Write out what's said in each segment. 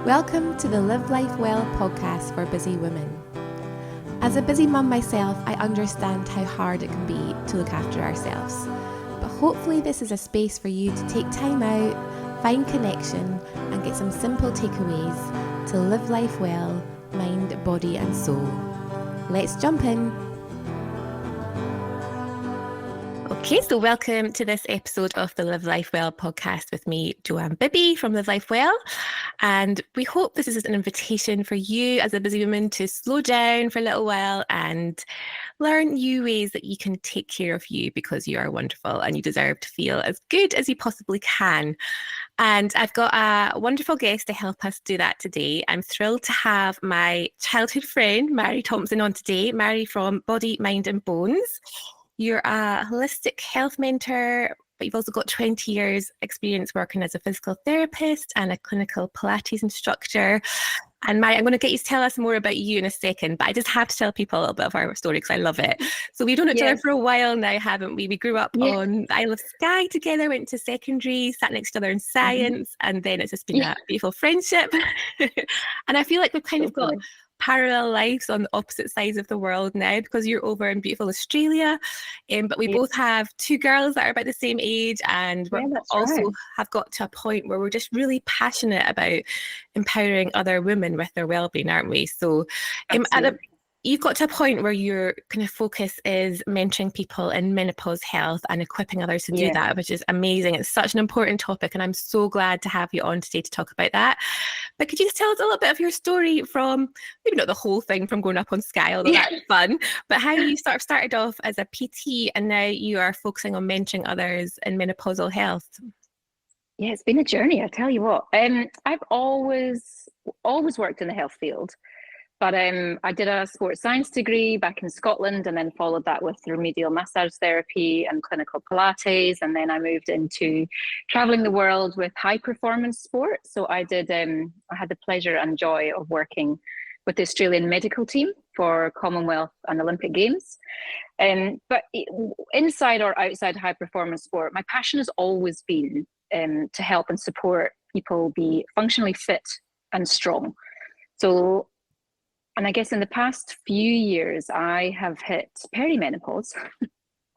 Welcome to the Live Life Well podcast for busy women. As a busy mum myself, I understand how hard it can be to look after ourselves. But hopefully this is a space for you to take time out, find connection, and get some simple takeaways to live life well, mind, body and soul. Let's jump in. Okay, so welcome to this episode of the Live Life Well podcast with me, Joanne Bibby from Live Life Well. And we hope this is an invitation for you as a busy woman to slow down for a little while and learn new ways that you can take care of you, because you are wonderful and you deserve to feel as good as you possibly can. And I've got a wonderful guest to help us do that today. I'm thrilled to have my childhood friend, Mairi Thompson, on today. Mairi from Body, Mind and Bones. You're a holistic health mentor, but you've also got 20 years experience working as a physical therapist and a clinical Pilates instructor. And Mairi, I'm going to get you to tell us more about you in a second, but I just have to tell people a little bit of our story because I love it. So we've known each other for a while now, haven't we? We grew up on the Isle of Skye together, went to secondary, sat next to each other in science, and then it's just been a beautiful friendship. And I feel like we've kind of got parallel lives on the opposite sides of the world now, because you're over in beautiful Australia, but we both have two girls that are about the same age, and we also have got to a point where we're just really passionate about empowering other women with their well-being, aren't we? So you've got to a point where your kind of focus is mentoring people in menopause health and equipping others to do that, which is amazing. It's such an important topic, and I'm so glad to have you on today to talk about that. But could you just tell us a little bit of your story from, maybe not the whole thing from growing up on Skye, although that's fun, but how you sort of started off as a PT and now you are focusing on mentoring others in menopausal health? Yeah, it's been a journey, I tell you what. I've always worked in the health field. But I did a sports science degree back in Scotland, and then followed that with remedial massage therapy and clinical Pilates. And then I moved into traveling the world with high performance sport. So I had the pleasure and joy of working with the Australian medical team for Commonwealth and Olympic Games. But inside or outside high performance sport, my passion has always been to help and support people be functionally fit and strong. And I guess in the past few years, I have hit perimenopause,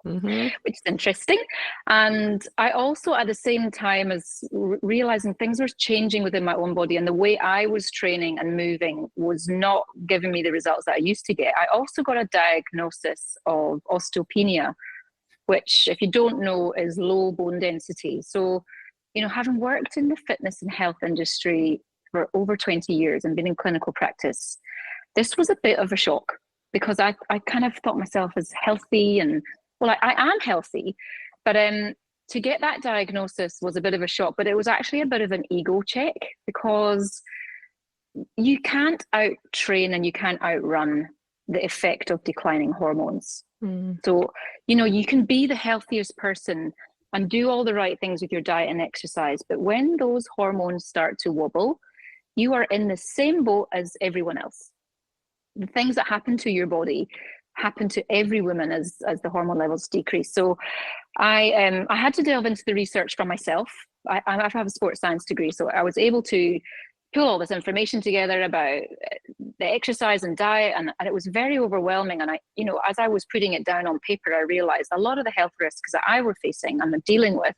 which is interesting. And I also, at the same time as realizing things were changing within my own body and the way I was training and moving was not giving me the results that I used to get, I also got a diagnosis of osteopenia, which, if you don't know, is low bone density. So, having worked in the fitness and health industry for over 20 years and been in clinical practice, this was a bit of a shock, because I kind of thought myself as healthy, and I am healthy, but to get that diagnosis was a bit of a shock. But it was actually a bit of an ego check, because you can't out train and you can't outrun the effect of declining hormones. So, you can be the healthiest person and do all the right things with your diet and exercise, but when those hormones start to wobble, you are in the same boat as everyone else. The things that happen to your body happen to every woman as the hormone levels decrease. So I had to delve into the research for myself. I have a sports science degree, so I was able to pull all this information together about the exercise and diet, and it was very overwhelming. And as I was putting it down on paper, I realized a lot of the health risks that I were facing and dealing with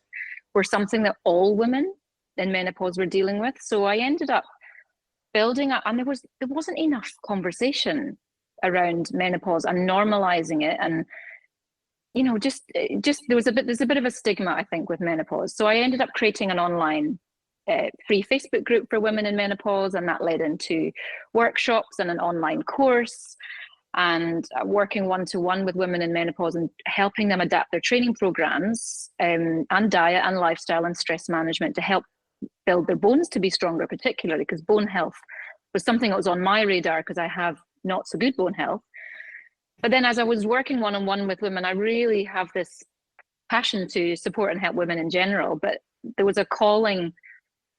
were something that all women in menopause were dealing with. So I ended up building up, and there wasn't enough conversation around menopause and normalizing it, and just there's a bit of a stigma, I think, with menopause. So I ended up creating an online free Facebook group for women in menopause, and that led into workshops and an online course, and working one-to-one with women in menopause and helping them adapt their training programs and diet and lifestyle and stress management to help build their bones to be stronger, particularly because bone health was something that was on my radar, because I have not so good bone health. But then as I was working one-on-one with women, I really have this passion to support and help women in general, but there was a calling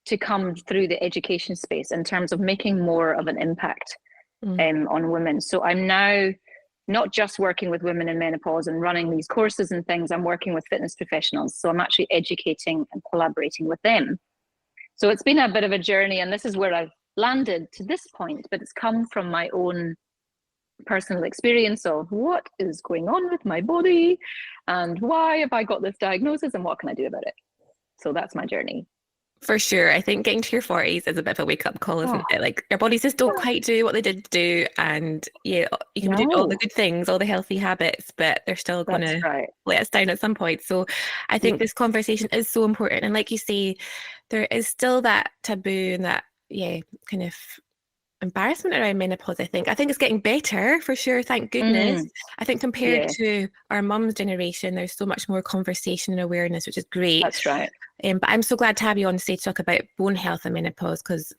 to come through the education space in terms of making more of an impact on women. So I'm now not just working with women in menopause and running these courses and things, I'm working with fitness professionals. So I'm actually educating and collaborating with them. So it's been a bit of a journey, and this is where I've landed to this point, but it's come from my own personal experience of what is going on with my body and why have I got this diagnosis and what can I do about it. So that's my journey. For sure. I think getting to your 40s is a bit of a wake-up call, isn't it? Like, your bodies just don't quite do what they did do. And yeah, you can do all the good things, all the healthy habits, but they're still going to let us down at some point. So I think this conversation is so important. And like you say, there is still that taboo and that, kind of embarrassment around menopause. I think it's getting better for sure, thank goodness. I think compared to our mum's generation, there's so much more conversation and awareness, which is great. That's right. But I'm so glad to have you on stage to talk about bone health and menopause, because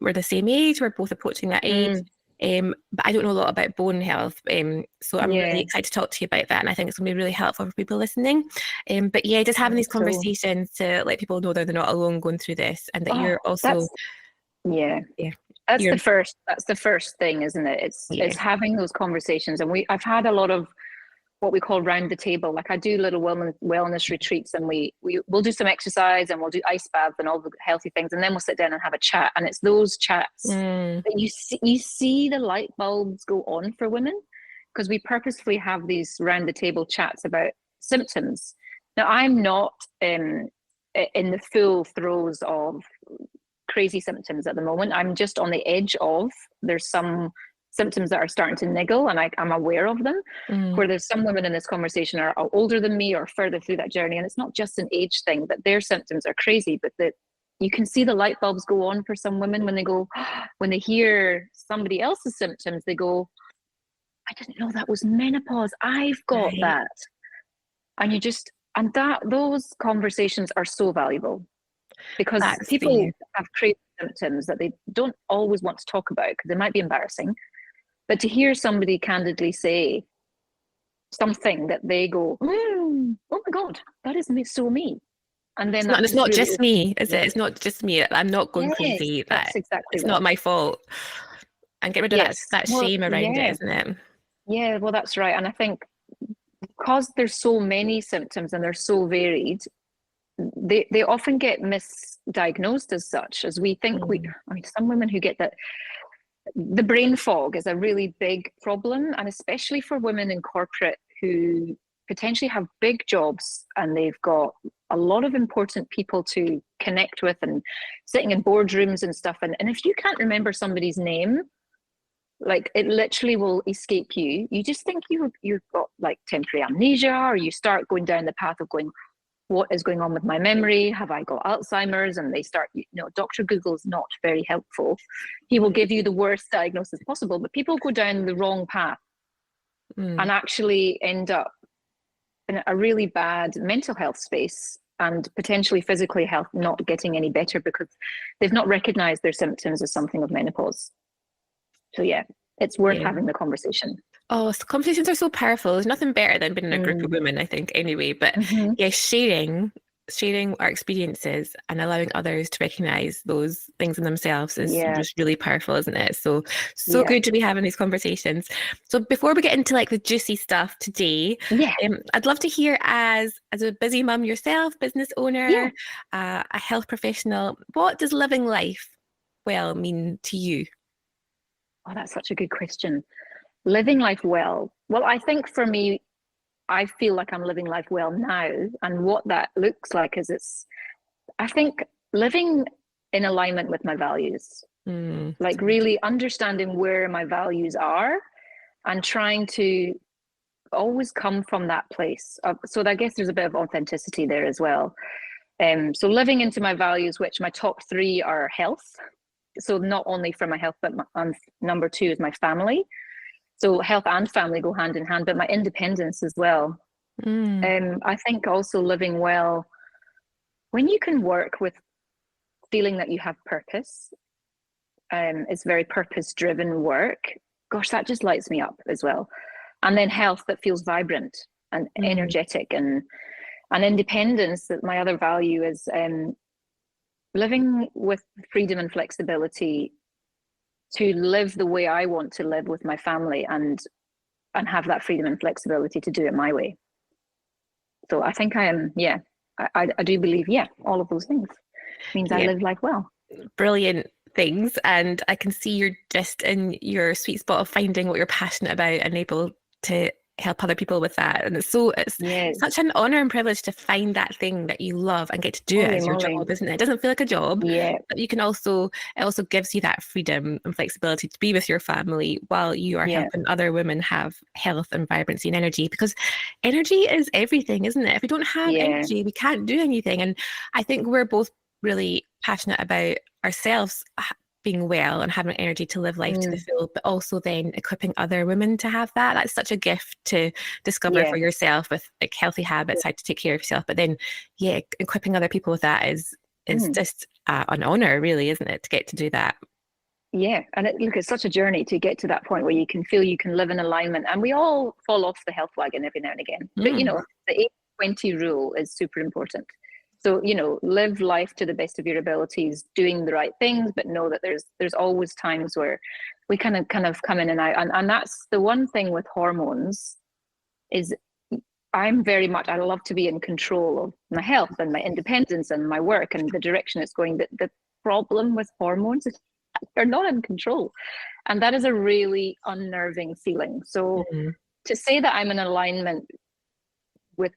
we're the same age, we're both approaching that age. But I don't know a lot about bone health, so I'm really excited to talk to you about that, and I think it's going to be really helpful for people listening. But just having these conversations to let people know that they're not alone going through this, and that you're also that's the first thing, isn't it? It's having those conversations, and I've had a lot of what we call round the table. Like, I do little wellness retreats, and we'll do some exercise and we'll do ice baths and all the healthy things, and then we'll sit down and have a chat. And it's those chats that you see the light bulbs go on for women, because we purposefully have these round the table chats about symptoms. Now, I'm not in the full throes of crazy symptoms at the moment. I'm just on the edge of, there's some symptoms that are starting to niggle, and I'm aware of them, where there's some women in this conversation are older than me or further through that journey, and it's not just an age thing, but their symptoms are crazy, but that you can see the light bulbs go on for some women when they hear somebody else's symptoms, they go, I didn't know that was menopause, I've got that. And those conversations are so valuable, because people have crazy symptoms that they don't always want to talk about because they might be embarrassing. But to hear somebody candidly say something that they go, oh my God, that is me. And then it's not just me, is it? It's not just me. I'm not going crazy. That's exactly it's not my fault. And get rid of that shame around it, isn't it? Yeah, well, that's right. And I think because there's so many symptoms and they're so varied, they often get misdiagnosed as such, as we think. Some women who get that, the brain fog is a really big problem, and especially for women in corporate who potentially have big jobs and they've got a lot of important people to connect with and sitting in boardrooms and stuff. And if you can't remember somebody's name, like, it literally will escape you. You just think you've got like temporary amnesia, or you start going down the path of going, what is going on with my memory? Have I got Alzheimer's? And they start, Dr. Google is not very helpful. He will give you the worst diagnosis possible, but people go down the wrong path and actually end up in a really bad mental health space, and potentially physically health not getting any better because they've not recognized their symptoms as something of menopause. So it's worth having the conversation. Oh, so conversations are so powerful. There's nothing better than being in a group of women, I think, anyway. But sharing our experiences and allowing others to recognize those things in themselves is just really powerful, isn't it? So good to be having these conversations. So before we get into like the juicy stuff today, I'd love to hear, as a busy mum yourself, business owner, a health professional, what does living life well mean to you? Oh, that's such a good question. Living life well. Well, I think for me, I feel like I'm living life well now. And what that looks like is I think living in alignment with my values, like really understanding where my values are and trying to always come from that place. So I guess there's a bit of authenticity there as well. So living into my values, which my top 3 are health. So not only for my health, but number 2 is my family. So health and family go hand in hand, but my independence as well. I think also living well, when you can work with feeling that you have purpose, it's very purpose-driven work. Gosh, that just lights me up as well. And then health that feels vibrant and energetic, and independence, that my other value is living with freedom and flexibility to live the way I want to live with my family, and have that freedom and flexibility to do it my way. So I think I am, I do believe, all of those things means I live life well. Brilliant. things, and I can see you're just in your sweet spot of finding what you're passionate about and able to help other people with that. And it's Yes. such an honor and privilege to find that thing that you love and get to do it Holy as your moly. job, isn't it? It doesn't feel like a job, Yeah. but you can also, it also gives you that freedom and flexibility to be with your family while you are Yeah. helping other women have health and vibrancy and energy, because energy is everything, isn't it? If we don't have Yeah. energy, we can't do anything. And I think we're both really passionate about ourselves being well and having energy to live life to the full, but also then equipping other women to have that. That's such a gift to discover for yourself with like healthy habits, how to take care of yourself. But then, yeah, equipping other people with that is just an honor, really, isn't it, to get to do that? Yeah, and look, it's such a journey to get to that point where you can feel you can live in alignment. And we all fall off the health wagon every now and again. But you know, the 80-20 rule is super important. So, you know, live life to the best of your abilities, doing the right things, but know that there's always times where we kind of come in and out. And that's the one thing with hormones is I'm very much, I love to be in control of my health and my independence and my work and the direction it's going. The problem with hormones is they're not in control. And that is a really unnerving feeling. So to say that I'm in alignment with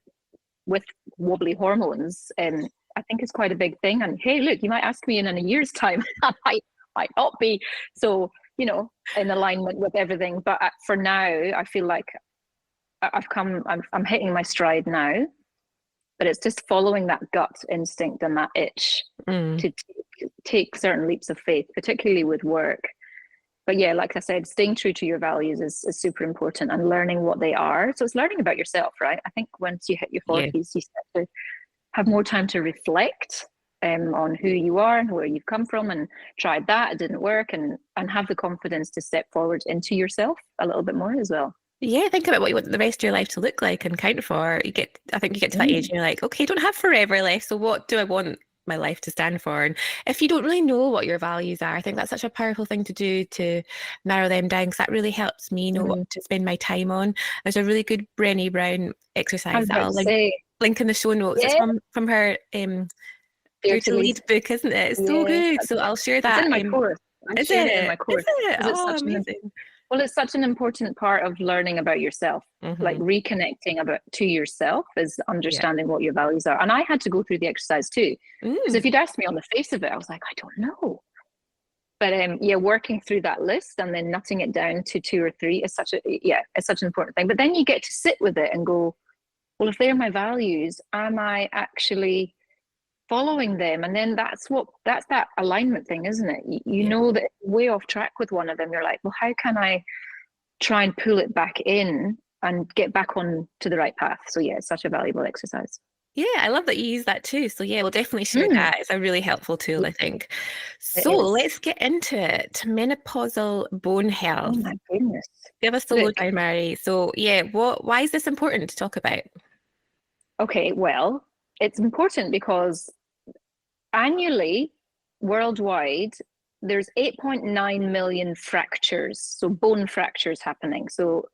wobbly hormones, I think is quite a big thing. And hey, look, you might ask me in a year's time, I might not be so, you know, in alignment with everything. But for now, I feel like I'm hitting my stride now. But it's just following that gut instinct and that itch to take certain leaps of faith, particularly with work. But yeah, like I said, staying true to your values is super important, and learning what they are. So it's learning about yourself, right? I think once you hit your 40s, you start to have more time to reflect on who you are and where you've come from, and tried that, it didn't work, and have the confidence to step forward into yourself a little bit more as well. Yeah, think about what you want the rest of your life to look like and count for. I think you get to that age and you're like, okay, I don't have forever left. So what do I want my life to stand for? And if you don't really know what your values are, I think that's such a powerful thing to do, to narrow them down, because that really helps me know what to spend my time on. There's a really good Brené Brown exercise that I'll link in the show notes. It's from her Dare to Lead book, isn't it? It's so good. So I'll share that. It's in my course. I'm sharing it in my course. Is it? Oh, amazing. It's such an important part of learning about yourself. Like reconnecting to yourself is understanding what your values are. And I had to go through the exercise too. Because if you'd asked me on the face of it, I was like, I don't know. But working through that list and then nutting it down to 2 or 3 is it's such an important thing. But then you get to sit with it and go, well, if they're my values, am I actually following them? And then that's that alignment thing, isn't it? You know that way off track with one of them, you're like, well, how can I try and pull it back in and get back on to the right path? So yeah, it's such a valuable exercise. Yeah, I love that you use that too. So yeah, we'll definitely share that. It's a really helpful tool, I think. So let's get into it. Menopausal bone health. Oh my goodness. Give us the lowdown, Mairi. So yeah, why is this important to talk about? Okay, well, it's important because annually, worldwide, there's 8.9 million fractures, so bone fractures happening. So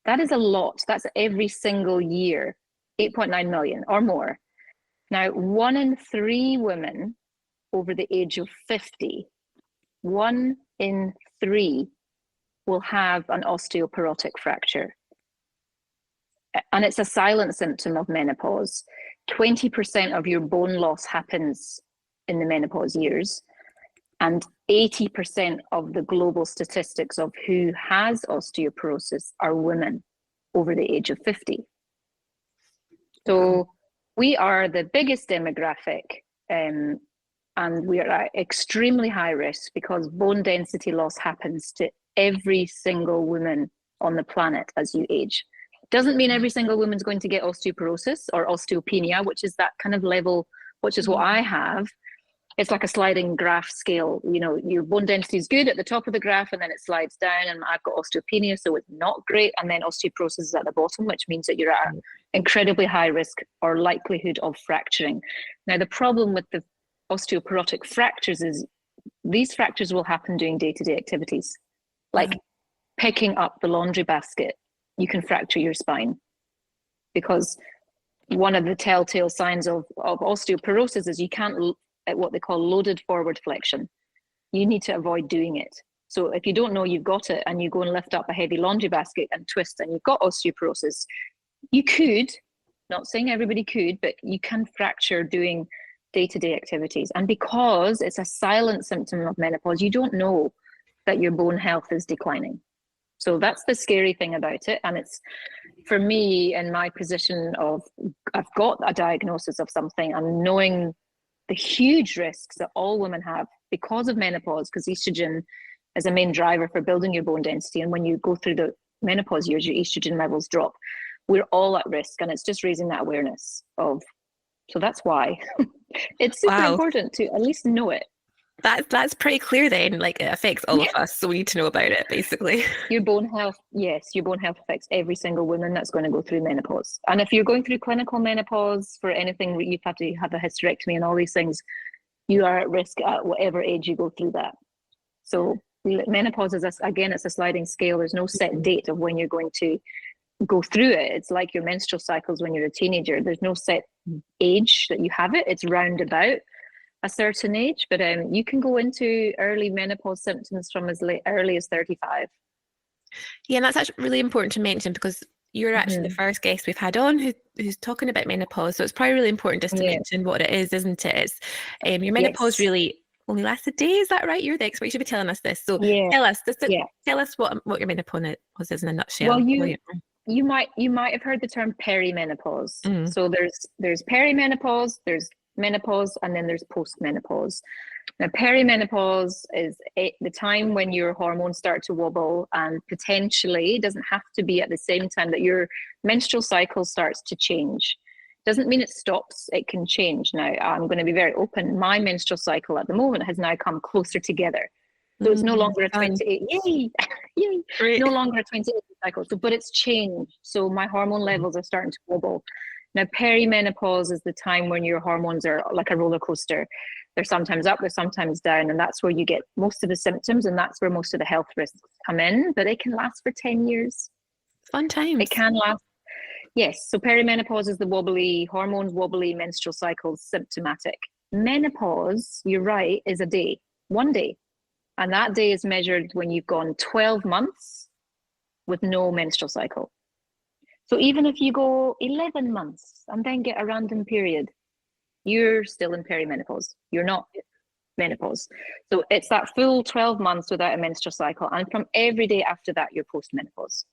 that is a lot. That's every single year, 8.9 million or more. Now, 1 in 3 women over the age of 50, 1 in 3 will have an osteoporotic fracture. And it's a silent symptom of menopause. 20% of your bone loss happens in the menopause years, and 80% of the global statistics of who has osteoporosis are women over the age of 50. So we are the biggest demographic, and we are at extremely high risk because bone density loss happens to every single woman on the planet as you age. Doesn't mean every single woman's going to get osteoporosis or osteopenia, which is that kind of level, which is what I have. It's like a sliding graph scale. You know, your bone density is good at the top of the graph and then it slides down, and I've got osteopenia, so it's not great. And then osteoporosis is at the bottom, which means that you're at incredibly high risk or likelihood of fracturing. Now, the problem with the osteoporotic fractures is these fractures will happen doing day-to-day activities, like picking up the laundry basket. You can fracture your spine, because one of the telltale signs of osteoporosis is you can't, what they call loaded forward flexion. you need to avoid doing it. So if you don't know you've got it and you go and lift up a heavy laundry basket and twist and you've got osteoporosis, you could, not saying everybody could, but you can fracture doing day-to-day activities. And because it's a silent symptom of menopause, you don't know that your bone health is declining. So that's the scary thing about it. And it's, for me, in my position of, I've got a diagnosis of something and knowing the huge risks that all women have because of menopause, because estrogen is a main driver for building your bone density. And when you go through the menopause years, your estrogen levels drop. We're all at risk, and it's just raising that awareness of, so that's why it's super important to at least know it. That's pretty clear then, like it affects all of us, so we need to know about it, basically. Your bone health, yes, your bone health affects every single woman that's going to go through menopause. And if you're going through clinical menopause for anything, you've had to have a hysterectomy and all these things, you are at risk at whatever age you go through that. So menopause is, again, it's a sliding scale. There's no set date of when you're going to go through it. It's like your menstrual cycles when you're a teenager. There's no set age that you have it. It's round about a certain age, but you can go into early menopause symptoms from as early as 35. Yeah, and that's actually really important to mention because you're actually the first guest we've had on who's talking about menopause. So it's probably really important just to mention what it is, isn't it? It's, your menopause really only lasts a day. Is that right? You're the expert. You should be telling us this. So tell us, tell us what your menopause is in a nutshell. Well, you might have heard the term perimenopause. So there's perimenopause, there's menopause, and then there's postmenopause. Now, perimenopause is the time when your hormones start to wobble, and potentially it doesn't have to be at the same time that your menstrual cycle starts to change. Doesn't mean it stops, it can change. Now, I'm going to be very open. My menstrual cycle at the moment has now come closer together. So it's no longer a 28, yay, no longer a 28 cycle. So, but it's changed. So my hormone levels are starting to wobble. Now, perimenopause is the time when your hormones are like a roller coaster. They're sometimes up, they're sometimes down, and that's where you get most of the symptoms, and that's where most of the health risks come in. But it can last for 10 years. Fun times. It can last. Yes. So perimenopause is the wobbly hormones, wobbly menstrual cycles, symptomatic. Menopause, you're right, is a day, one day. And that day is measured when you've gone 12 months with no menstrual cycle. So even if you go 11 months and then get a random period, you're still in perimenopause. You're not menopause. So it's that full 12 months without a menstrual cycle. And from every day after that, you're postmenopause.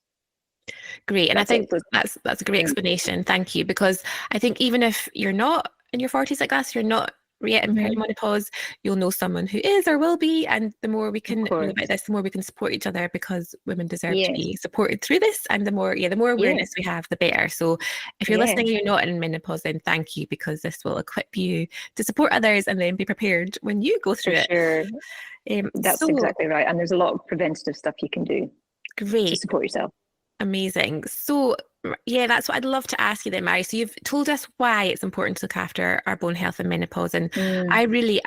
Great. And I think that's a great explanation. Thank you. Because I think even if you're not in your 40s like us, you're not yet in perimenopause, you'll know someone who is or will be. And the more we can know about this, the more we can support each other, because women deserve to be supported through this. And the more awareness we have, the better. So if you're listening and you're not in menopause, then thank you, because this will equip you to support others and then be prepared when you go through it. Sure. That's exactly right. And there's a lot of preventative stuff you can do to support yourself. Amazing. So that's what I'd love to ask you then, Mairi. So you've told us why it's important to look after our bone health in menopause. And I really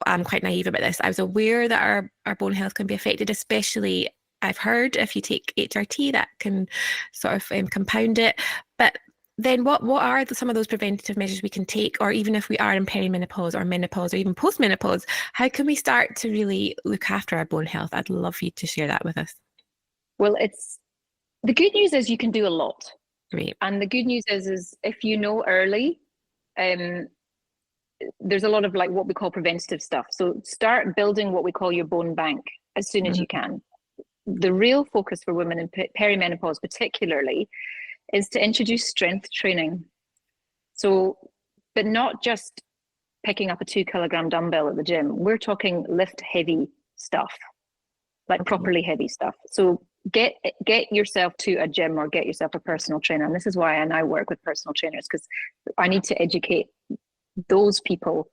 am quite naive about this. I was aware that our bone health can be affected, especially I've heard if you take HRT, that can sort of compound it. But then what are some of those preventative measures we can take, or even if we are in perimenopause or menopause or even postmenopause, how can we start to really look after our bone health? I'd love you to share that with us. Well, the good news is you can do a lot. Great. And the good news is if you know early, there's a lot of like what we call preventative stuff. So start building what we call your bone bank as soon as you can. The real focus for women in perimenopause particularly is to introduce strength training. So, but not just picking up a 2 kilogram dumbbell at the gym. We're talking lift heavy stuff, like properly heavy stuff. So get yourself to a gym or get yourself a personal trainer. And this is why I now work with personal trainers, because I need to educate those people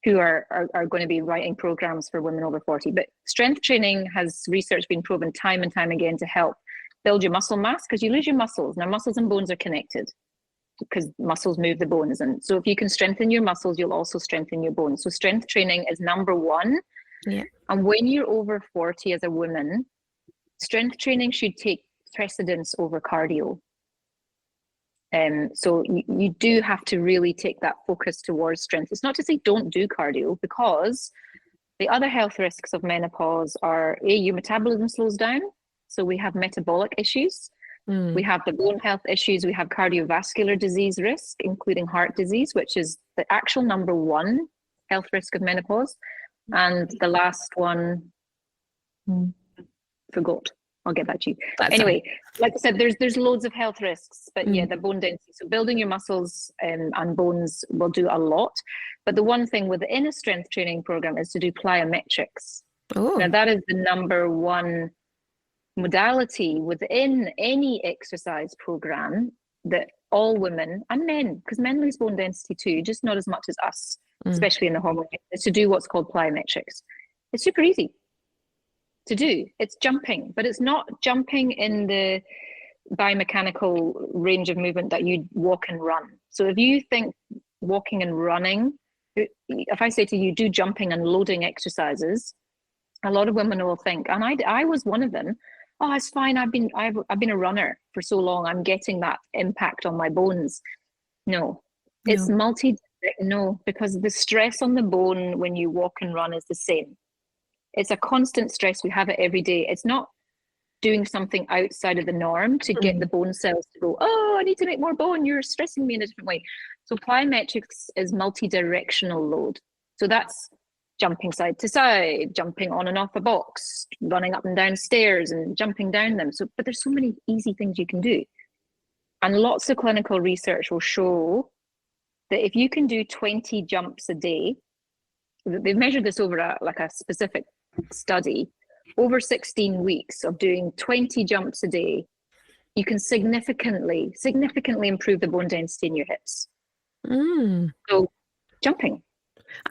who are going to be writing programs for women over 40. But strength training has research been proven time and time again to help build your muscle mass, because you lose your muscles. Now, muscles and bones are connected because muscles move the bones. And so if you can strengthen your muscles, you'll also strengthen your bones. So strength training is number one. Yeah. And when you're over 40 as a woman, strength training should take precedence over cardio. So you do have to really take that focus towards strength. It's not to say don't do cardio, because The other health risks of menopause are your metabolism slows down. So we have metabolic issues. We have the bone health issues. We have cardiovascular disease risk, including heart disease, which is the actual number one health risk of menopause. And the last one, forgot. I'll get back to you. Anyway, like I said, there's loads of health risks, but yeah, the bone density. So building your muscles and bones will do a lot. But the one thing within a strength training program is to do plyometrics. Now that is the number one modality within any exercise program that all women and men, because men lose bone density too, just not as much as us, especially in the hormone, is to do what's called plyometrics. It's super easy to do. It's jumping, but it's not jumping in the biomechanical range of movement that you walk and run. So if you think walking and running, if I say to you, do jumping and loading exercises, a lot of women will think, and I was one of them, oh, it's fine. I've been a runner for so long. I'm getting that impact on my bones. No, it's no, because the stress on the bone when you walk and run is the same. It's a constant stress. We have it every day. It's not doing something outside of the norm to get the bone cells to go, oh, I need to make more bone. You're stressing me in a different way. So plyometrics is multi-directional load. So that's jumping side to side, jumping on and off a box, running up and down stairs and jumping down them. So, but there's so many easy things you can do. And lots of clinical research will show that if you can do 20 jumps a day, they've measured this over a specific study, over 16 weeks of doing 20 jumps a day, you can significantly improve the bone density in your hips. So jumping.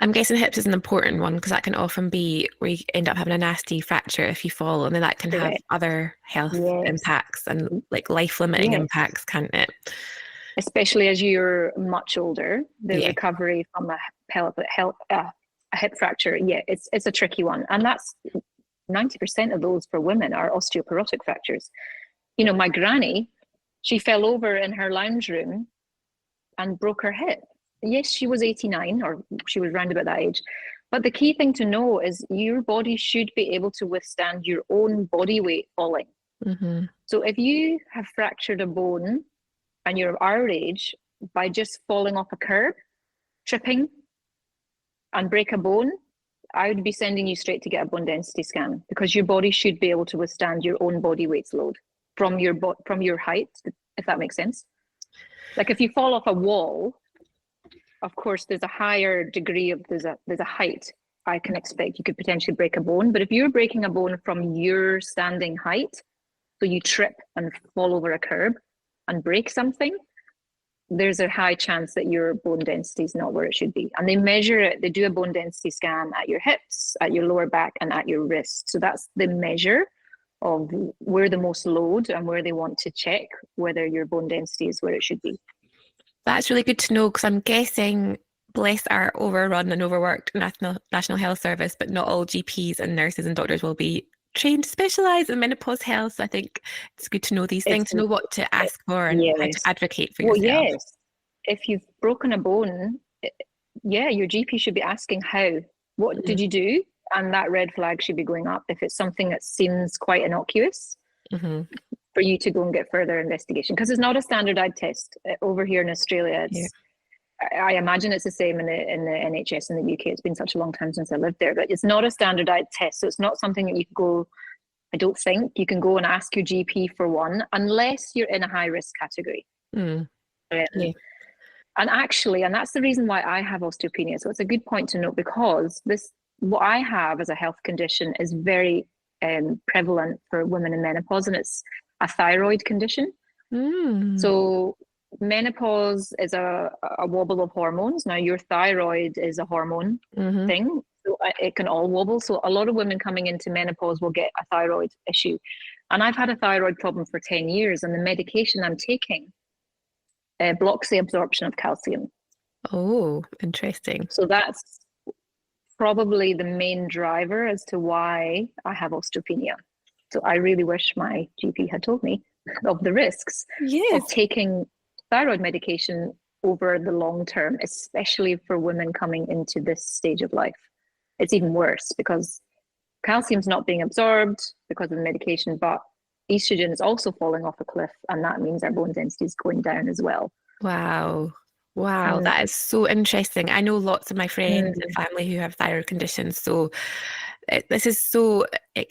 I'm guessing hips is an important one because that can often be where you end up having a nasty fracture if you fall, and then that can have other health impacts and like life-limiting impacts, can't it? Especially as you're much older, the recovery from a hip fracture, it's a tricky one. And that's 90% of those for women are osteoporotic fractures. You know, my granny, she fell over in her lounge room and broke her hip. Yes, she was 89, or she was round about that age. But the key thing to know is your body should be able to withstand your own body weight falling. So if you have fractured a bone and you're our age, by just falling off a curb, tripping, and break a bone, I would be sending you straight to get a bone density scan, because your body should be able to withstand your own body weight's load from your height, if that makes sense. Like if you fall off a wall, of course, there's a higher degree of, there's a height I can expect you could potentially break a bone. But if you're breaking a bone from your standing height, so you trip and fall over a curb and break something, there's a high chance that your bone density is not where it should be. And they measure it, they do a bone density scan at your hips, at your lower back, and at your wrist. So that's the measure of where the most load and where they want to check whether your bone density is where it should be. That's really good to know, because I'm guessing, bless our overrun and overworked National Health Service, but not all GPs and nurses and doctors will be trained to specialise in menopause health. So I think it's good to know these things, to know what to ask for and how to advocate for yourself. Well, yes. If you've broken a bone, your GP should be asking what did you do? And that red flag should be going up if it's something that seems quite innocuous. For you to go and get further investigation, because it's not a standardized test over here in Australia. I imagine it's the same in the NHS in the UK. It's been such a long time since I lived there, but it's not a standardized test. So it's not something that you can go, I don't think you can go and ask your GP for one, unless you're in a high risk category. And actually, and that's the reason why I have osteopenia. So it's a good point to note, because what I have as a health condition is very prevalent for women in menopause, and it's a thyroid condition. So menopause is a wobble of hormones. Now your thyroid is a hormone thing, so it can all wobble. So a lot of women coming into menopause will get a thyroid issue. And I've had a thyroid problem for 10 years, and the medication I'm taking blocks the absorption of calcium. Oh, interesting. So that's probably the main driver as to why I have osteopenia. So I really wish my GP had told me of the risks of taking thyroid medication over the long term, especially for women coming into this stage of life. it's even worse because calcium's not being absorbed because of the medication, but estrogen is also falling off a cliff, and that means our bone density is going down as well. Wow. Wow, And that is so interesting. I know lots of my friends and family who have thyroid conditions, so this is so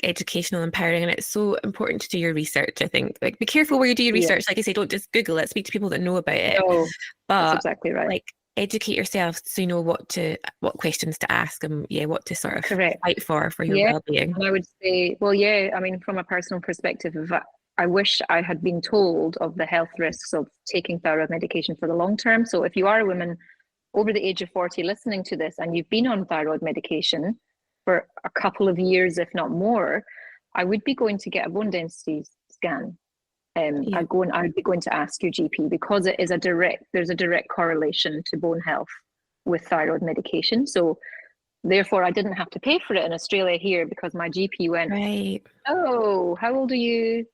educational, empowering, and it's so important to do your research, I think. Like, be careful where you do your yeah, research. Like I say, don't just Google it, speak to people that know about it. no, that's But exactly right. like, educate yourself so you know what questions to ask and what to sort of Correct. fight for your Yeah. well-being. And I would say, well, yeah, I mean, from a personal perspective, I wish I had been told of the health risks of taking thyroid medication for the long term. So if you are a woman over the age of 40 listening to this and you've been on thyroid medication for a couple of years, if not more, I would be going to get a bone density scan. Yeah. I would be going to ask your GP because there's a direct correlation to bone health with thyroid medication. So therefore, I didn't have to pay for it in Australia here because my GP went, Right. "Oh, how old are you?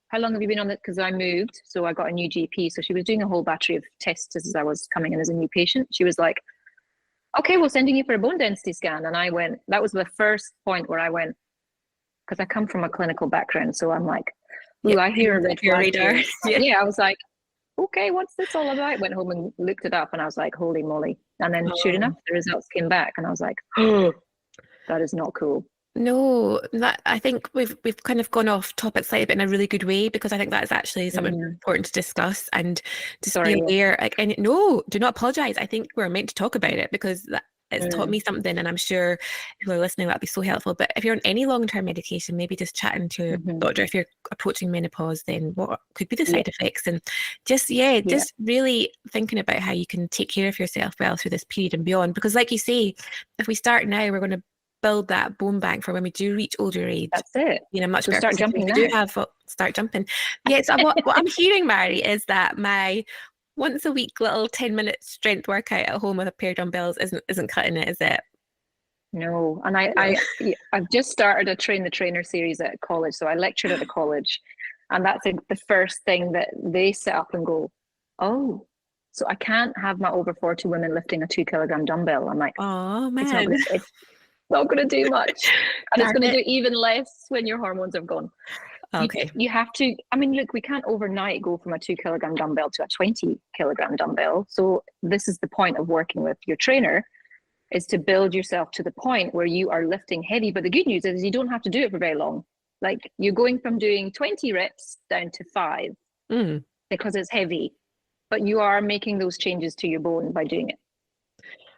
How long have you been on it?" Because I moved, so I got a new GP. So she was doing a whole battery of tests as I was coming in as a new patient. She was like, "Okay, we're sending you for a bone density scan." And I went, that was the first point where I went, because I come from a clinical background. So I'm like, ooh, I hear a red Your flag radar. here. Yeah. Yeah, I was like, okay, what's this all about? Went home and looked it up and I was like, holy moly. And then sure enough, the results came back and I was like, oh, that is not cool. No, that I think we've kind of gone off topic slightly, but in a really good way, because I think that is actually something important to discuss and just be aware. Like, and no, do not apologize. I think we're meant to talk about it because it's taught me something, and I'm sure people are listening, that'll be so helpful. But if you're on any long-term medication, maybe just chatting to your doctor. If you're approaching menopause, then what could be the side effects, and just really thinking about how you can take care of yourself well through this period and beyond. Because, like you say, if we start now, we're going to build that bone bank for when we do reach older age. That's it. You know, much so better. Start jumping now. Do have start jumping. Yes, what I'm hearing, Mary, is that my once a week little 10-minute strength workout at home with a pair of dumbbells isn't cutting it, is it? No, and I've just started a train the trainer series at college. So I lectured at a college, and that's the first thing that they set up and go, oh, so I can't have my over 40 women lifting a 2 kilogram dumbbell. I'm like, oh man, it's not going to do much, and it's going to do even less when your hormones have gone. Okay. You have to, I mean, look, we can't overnight go from a 2 kilogram dumbbell to a 20 kilogram dumbbell. So this is the point of working with your trainer, is to build yourself to the point where you are lifting heavy. But the good news is you don't have to do it for very long. Like, you're going from doing 20 reps down to 5 because it's heavy, but you are making those changes to your bone by doing it.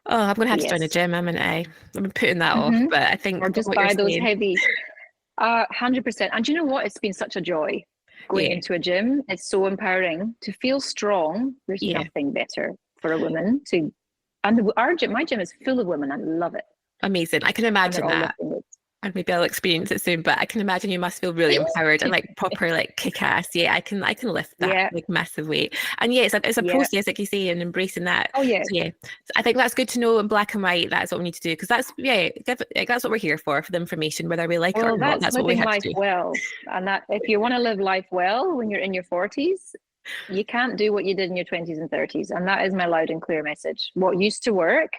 Oh, I'm going to have to join a gym, haven't I? I'm putting that off, but I think, or just buy those heavy. 100%. And you know what? It's been such a joy going into a gym. It's so empowering to feel strong. There's nothing better for a woman to. And my gym is full of women. I love it. Amazing. I can imagine that. And maybe I'll experience it soon, but I can imagine you must feel really empowered and like proper like kick-ass. Yeah, I can lift that like massive weight. And it's a process, like you say, and embracing that. Oh yeah. So, I think that's good to know in black and white. That's what we need to do, because that's what we're here for the information, whether we like it or not. That's what we have to do. Well, and that if you want to live life well when you're in your 40s, you can't do what you did in your 20s and 30s, and that is my loud and clear message. What used to work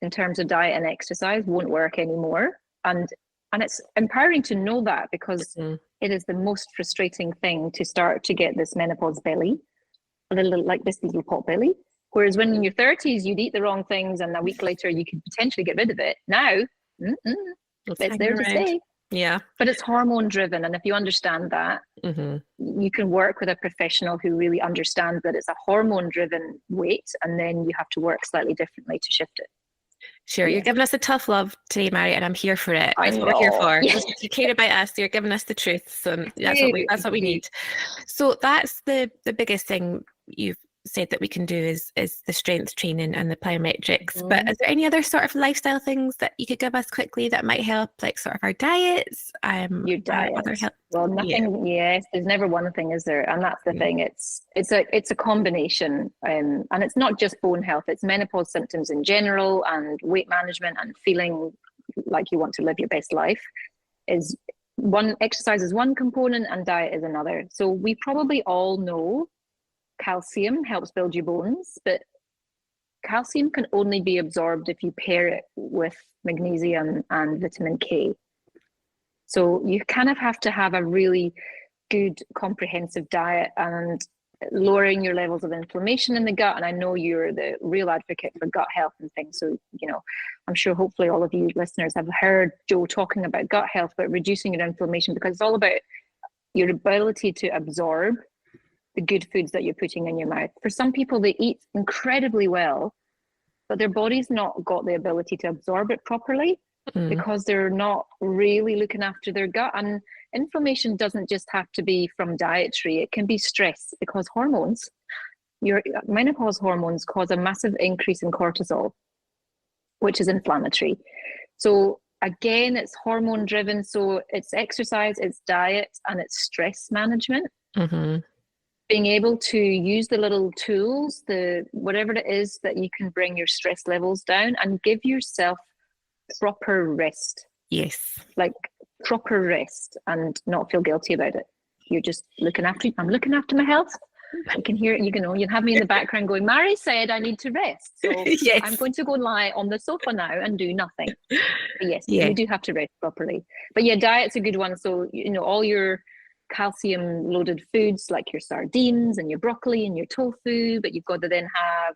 in terms of diet and exercise won't work anymore. And it's empowering to know that, because it is the most frustrating thing to start to get this menopause belly, a little like this little pot belly. Whereas when in your 30s, you'd eat the wrong things and a week later you could potentially get rid of it. Now, it's there to stay. Yeah. But it's hormone driven. And if you understand that, you can work with a professional who really understands that it's a hormone driven weight, and then you have to work slightly differently to shift it. Sure, you're giving us the tough love today, Mary, and I'm here for it. That's what we're here for. You care about us, you're giving us the truth, so that's what we need. So that's the biggest thing you've said that we can do is the strength training and the plyometrics. But is there any other sort of lifestyle things that you could give us quickly that might help, like sort of our diets? Your diet. Well, nothing. Yes, there's never one thing, is there? And that's the thing. It's a combination, and it's not just bone health. It's menopause symptoms in general, and weight management, and feeling like you want to live your best life. Exercise is one component, and diet is another. So we probably all know calcium helps build your bones, but calcium can only be absorbed if you pair it with magnesium and vitamin K. So you kind of have to have a really good comprehensive diet and lowering your levels of inflammation in the gut. And I know you're the real advocate for gut health and things. So, I'm sure hopefully all of you listeners have heard Jo talking about gut health, but reducing your inflammation, because it's all about your ability to absorb the good foods that you're putting in your mouth. For some people, they eat incredibly well, but their body's not got the ability to absorb it properly because they're not really looking after their gut. And inflammation doesn't just have to be from dietary, it can be stress, because hormones, your menopause hormones cause a massive increase in cortisol, which is inflammatory. So again, it's hormone driven. So it's exercise, it's diet, and it's stress management. Being able to use the little tools, the whatever it is that you can bring your stress levels down, and give yourself proper rest. Yes. Like proper rest, and not feel guilty about it. You're just I'm looking after my health. You can hear it, you have me in the background going, Mairi said I need to rest. So yes. I'm going to go lie on the sofa now and do nothing. But yes, yeah. you do have to rest properly. But yeah, diet's a good one. So, all your calcium loaded foods like your sardines and your broccoli and your tofu, but you've got to then have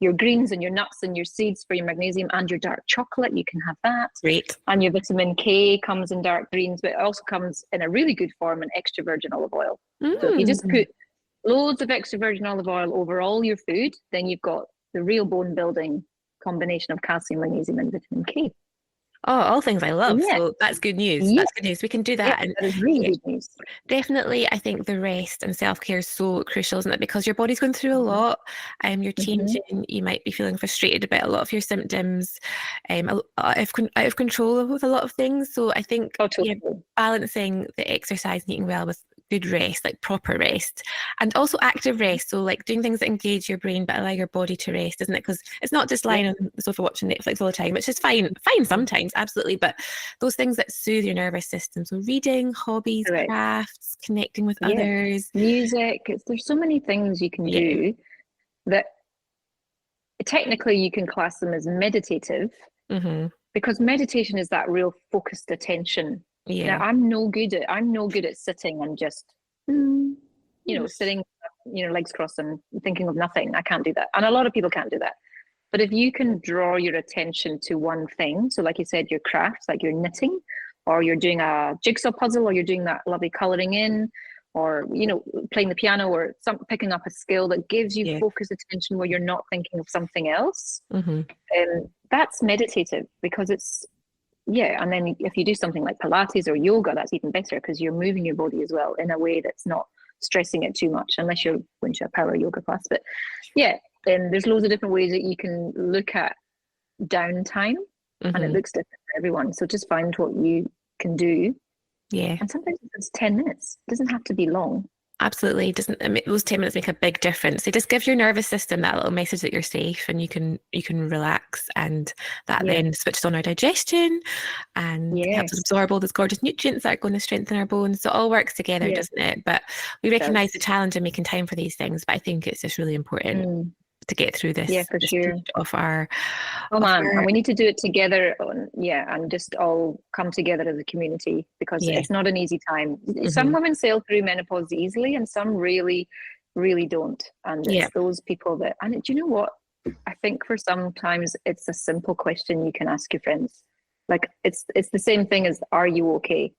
your greens and your nuts and your seeds for your magnesium, and your dark chocolate. You can have that. Great. And your vitamin K comes in dark greens, but it also comes in a really good form in extra virgin olive oil. So if you just put loads of extra virgin olive oil over all your food, then you've got the real bone building combination of calcium, magnesium, and vitamin K. Oh, all things I love. Yeah. So that's good news. Yeah. That's good news. We can do that. Yeah, that is really good news. Definitely, I think the rest and self-care is so crucial, isn't it? Because your body's going through a lot. You're changing. You might be feeling frustrated about a lot of your symptoms, out of control with a lot of things. So I think balancing the exercise and eating well with good rest, like proper rest, and also active rest. So like doing things that engage your brain but allow your body to rest, isn't it? Because it's not just lying on the sofa watching Netflix all the time, which is fine sometimes, absolutely. But those things that soothe your nervous system. So reading, hobbies, crafts, connecting with others, music. There's so many things you can do that technically you can class them as meditative, because meditation is that real focused attention. Now I'm no good at sitting and just sitting, legs crossed and thinking of nothing. I can't do that, and a lot of people can't do that. But if you can draw your attention to one thing, so like you said, your craft, like you're knitting, or you're doing a jigsaw puzzle, or you're doing that lovely colouring in, or playing the piano, or picking up a skill that gives you focused attention where you're not thinking of something else, that's meditative, because it's and then if you do something like Pilates or yoga, that's even better, because you're moving your body as well in a way that's not stressing it too much, unless you're going to a power yoga class. But then there's loads of different ways that you can look at downtime, and it looks different for everyone. So just find what you can do. And sometimes it's 10 minutes. It doesn't have to be long. Absolutely. Those 10 minutes make a big difference. They just give your nervous system that little message that you're safe and you can relax, and that then switches on our digestion and helps us absorb all those gorgeous nutrients that are going to strengthen our bones. So it all works together, doesn't it? But we recognize the challenge in making time for these things, but I think it's just really important to get through this. For sure. Of our and we need to do it together and just all come together as a community, because it's not an easy time. Some women sail through menopause easily, and some really, really don't. And it's those people that, and do you know what? I think for sometimes it's a simple question you can ask your friends. Like it's the same thing as, are you okay?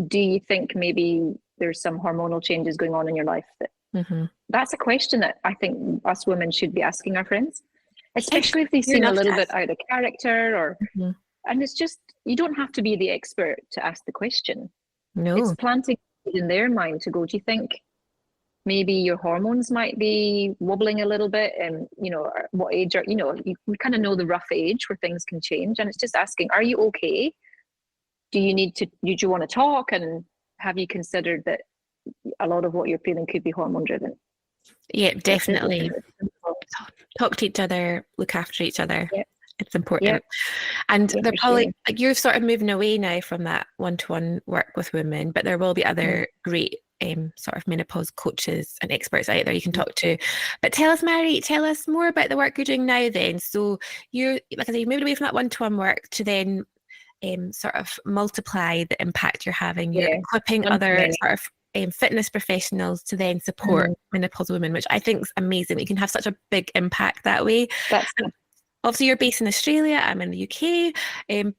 Do you think maybe there's some hormonal changes going on in your life? That's a question that I think us women should be asking our friends, especially if they seem a little bit out of character, or and it's just, you don't have to be the expert to ask the question. It's planting in their mind to go, do you think maybe your hormones might be wobbling a little bit, and what age are you kind of know the rough age where things can change, and it's just asking, are you okay? Do you want to talk, and have you considered that a lot of what you're feeling could be hormone driven? Definitely. Talk to each other, look after each other. It's important. And they're probably like, you're sort of moving away now from that one-to-one work with women, but there will be other great sort of menopause coaches and experts out there you can talk to. But tell us, Mairi, tell us more about the work you're doing now then. So you're, like I say, you moved away from that one-to-one work to then sort of multiply the impact you're having. You're equipping other sort of fitness professionals to then support menopausal women, which I think is amazing. You can have such a big impact that way. That's obviously you're based in Australia, I'm in the UK,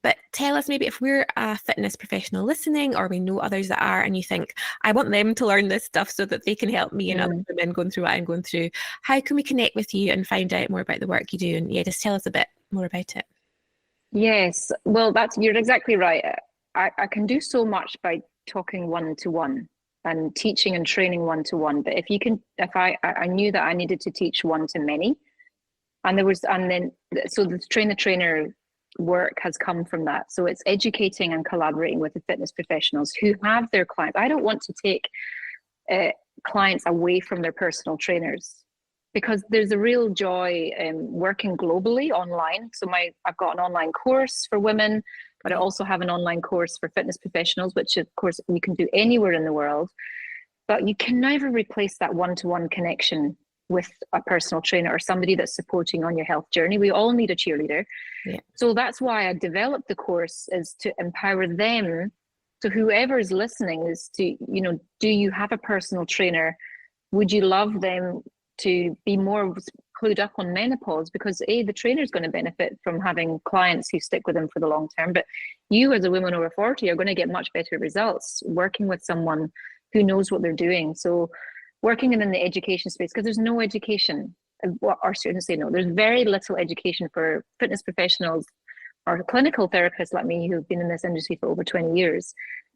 but tell us maybe if we're a fitness professional listening, or we know others that are, and you think, I want them to learn this stuff so that they can help me and other women going through what I'm going through. How can we connect with you and find out more about the work you do? And just tell us a bit more about it. Yes, well, you're exactly right. I can do so much by talking one-to-one and teaching and training one-to-one. But if I knew that I needed to teach one-to-many, so the trainer work has come from that. So it's educating and collaborating with the fitness professionals who have their clients. I don't want to take clients away from their personal trainers, because there's a real joy in working globally online. So I've got an online course for women, but I also have an online course for fitness professionals, which of course you can do anywhere in the world. But you can never replace that one-to-one connection with a personal trainer or somebody that's supporting on your health journey. We all need a cheerleader. Yeah. So that's why I developed the course, is to empower them. So whoever is listening is to, do you have a personal trainer? Would you love them to be more clued up on menopause? Because the trainer is going to benefit from having clients who stick with them for the long term. But you as a woman over 40 are going to get much better results working with someone who knows what they're doing. So working in the education space, because there's no education, what our students say, no, there's very little education for fitness professionals or clinical therapists like me who've been in this industry for over 20 years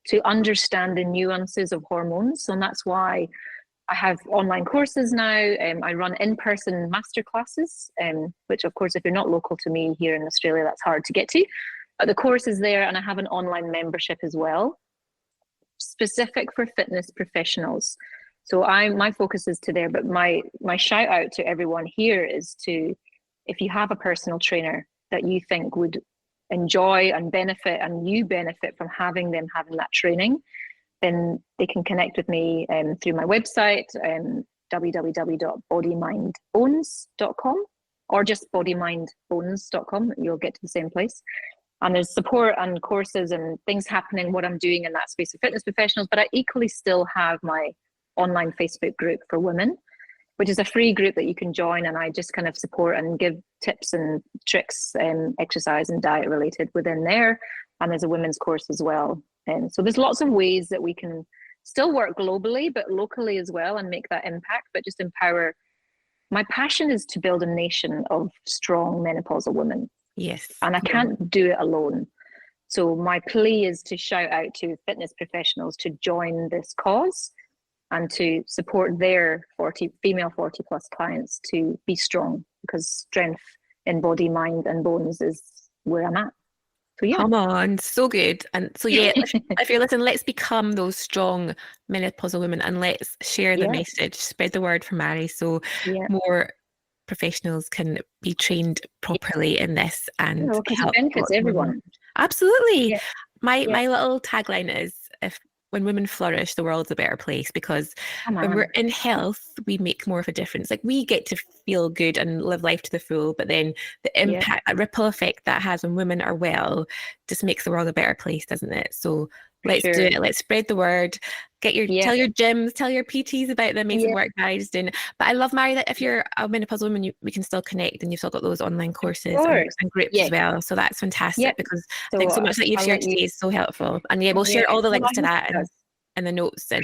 to understand the nuances of hormones. And that's why I have online courses now. I run in-person masterclasses, which of course, if you're not local to me here in Australia, that's hard to get to. But the course is there, and I have an online membership as well, specific for fitness professionals. So my focus is to there, but my shout out to everyone here is to, if you have a personal trainer that you think would enjoy and benefit, and you benefit from having that training, then they can connect with me through my website, www.bodymindbones.com, or just bodymindbones.com. You'll get to the same place. And there's support and courses and things happening, what I'm doing in that space of fitness professionals. But I equally still have my online Facebook group for women, which is a free group that you can join, and I just kind of support and give tips and tricks, exercise and diet related within there. And there's a women's course as well. And so there's lots of ways that we can still work globally, but locally as well, and make that impact, but just empower. My passion is to build a nation of strong menopausal women. Yes. And I can't do it alone. So my plea is to shout out to fitness professionals to join this cause and to support their female 40 plus clients to be strong, because strength in body, mind and bones is where I'm at. So yeah. Come on, so good. And so if you're listening, let's become those strong menopausal women, and let's share the message, spread the word for Mairi, so more professionals can be trained properly in this and help. It benefits everyone. Absolutely. Yeah. My little tagline is, when women flourish, the world's a better place, because when we're in health, we make more of a difference. Like, we get to feel good and live life to the full, but then the impact, that ripple effect that has when women are well, just makes the world a better place, doesn't it? So let's do it. Let's spread the word. Tell your gyms, tell your PTs about the amazing work Mairi's doing. But I love, Mairi, that if you're a menopausal woman, we can still connect, and you've still got those online courses and groups as well. So that's fantastic, because I think so much that you've shared today is so helpful. And we'll share all the links to that and the notes and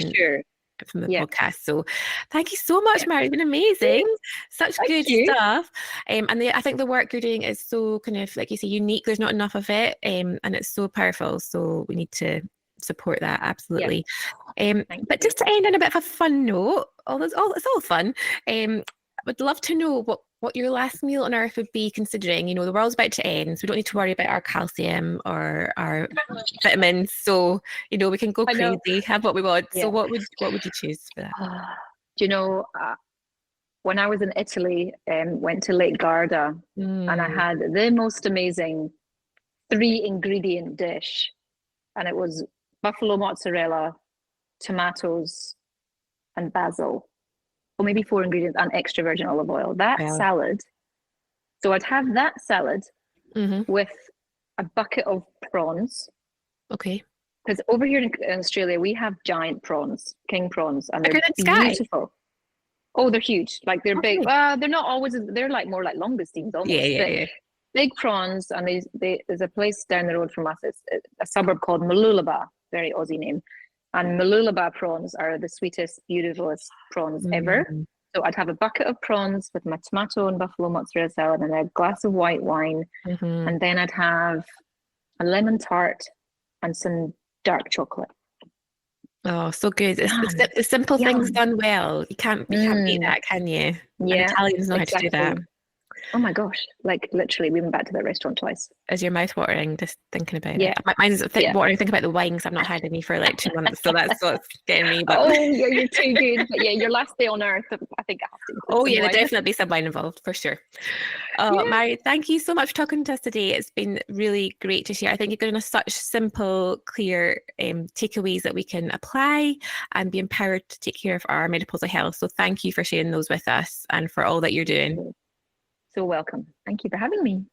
from the podcast. So thank you so much, Mairi. It's been amazing. Such good stuff. And I think the work you're doing is so kind of, like you say, unique. There's not enough of it, and it's so powerful. So we need to support that, absolutely. But just to end on a bit of a fun note, it's all fun. I would love to know what your last meal on earth would be, considering the world's about to end, so we don't need to worry about our calcium or our vitamins, so we can go crazy, have what we want. So what would you choose for that? When I was in Italy, went to Lake Garda, and I had the most amazing 3-ingredient dish, and it was buffalo mozzarella, tomatoes, and basil, or maybe 4 ingredients, and extra virgin olive oil. That salad. So I'd have that salad with a bucket of prawns. Okay. Because over here in Australia, we have giant prawns, king prawns, and they're beautiful. Sky. Oh, they're huge. Like they're big. They're not always. They're like more like langoustines almost. Yeah. Big prawns, and there's a place down the road from us. It's a suburb called Mooloolaba, very Aussie name. And Mooloolaba prawns are the sweetest, beautifulest prawns ever. So I'd have a bucket of prawns with my tomato and buffalo mozzarella salad and a glass of white wine. And then I'd have a lemon tart and some dark chocolate. Oh, so good. It's the simple things done well. You can't beat that, can you? Yeah, and Italians know how to do that. Oh my gosh, like literally we went back to that restaurant twice. Is your mouth watering just thinking about it? Mine's watering thinking about the wines. I've not had any for like 2 months, so that's what's getting me. But... Oh yeah, you're too good. But yeah, your last day on earth, I think I have to. Oh yeah, there'll definitely be some wine involved for sure. Oh, Mairi, thank you so much for talking to us today. It's been really great to share. I think you've given us such simple, clear takeaways that we can apply and be empowered to take care of our menopausal health. So thank you for sharing those with us and for all that you're doing. So welcome. Thank you for having me.